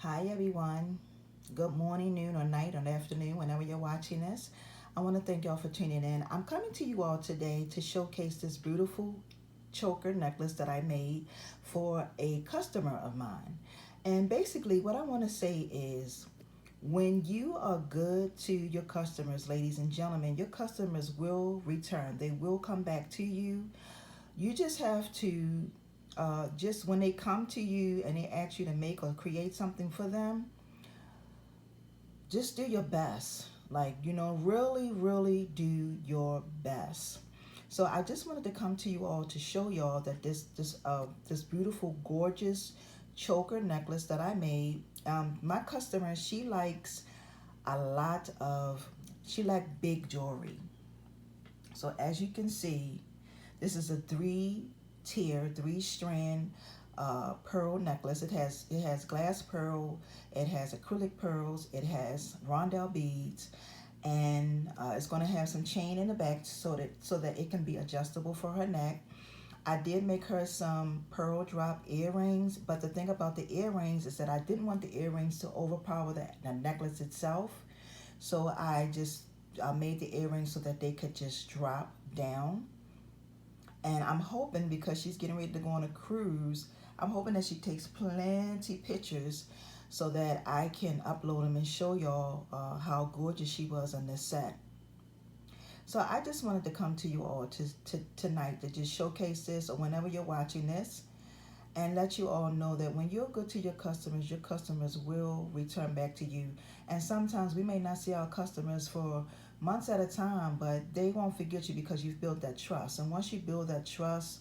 Hi everyone. Good morning, noon, or night, or afternoon, whenever you're watching this. I want to thank y'all for tuning in. I'm coming to you all today to showcase this beautiful choker necklace that I made for a customer of mine. And basically, what I want to say is when you are good to your customers, ladies and gentlemen, your customers will return. They will come back to you. You just have to, just when they come to you and they ask you to make or create something for them, just do your best. Like, really, really do your best. So I just wanted to come to you all to show y'all that this beautiful, gorgeous choker necklace that I made. My customer, she likes a lot of, she likes big jewelry. So as you can see, this is a three strand pearl necklace. It has glass pearl, it has acrylic pearls, it has rondelle beads, and it's going to have some chain in the back so that it can be adjustable for her neck. I did make her some pearl drop earrings, but the thing about the earrings is that I didn't want the earrings to overpower the necklace itself. So I made the earrings so that they could just drop down. And I'm hoping, because she's getting ready to go on a cruise, I'm hoping that she takes plenty pictures so that I can upload them and show y'all how gorgeous she was on this set. So I just wanted to come to you all tonight to just showcase this, or whenever you're watching this, and let you all know that when you're good to your customers will return back to you. And sometimes we may not see our customers for months at a time, but they won't forget you because you've built that trust. And once you build that trust,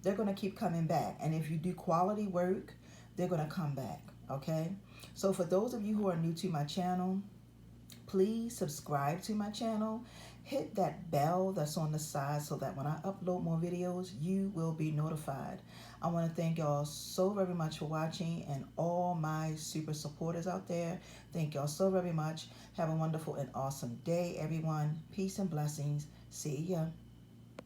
they're going to keep coming back. And if you do quality work, they're going to come back. Okay? So for those of you who are new to my channel, please subscribe to my channel. Hit that bell that's on the side so that when I upload more videos, you will be notified. I want to thank y'all so very much for watching, and all my super supporters out there. Thank y'all so very much. Have a wonderful and awesome day, everyone. Peace and blessings. See ya.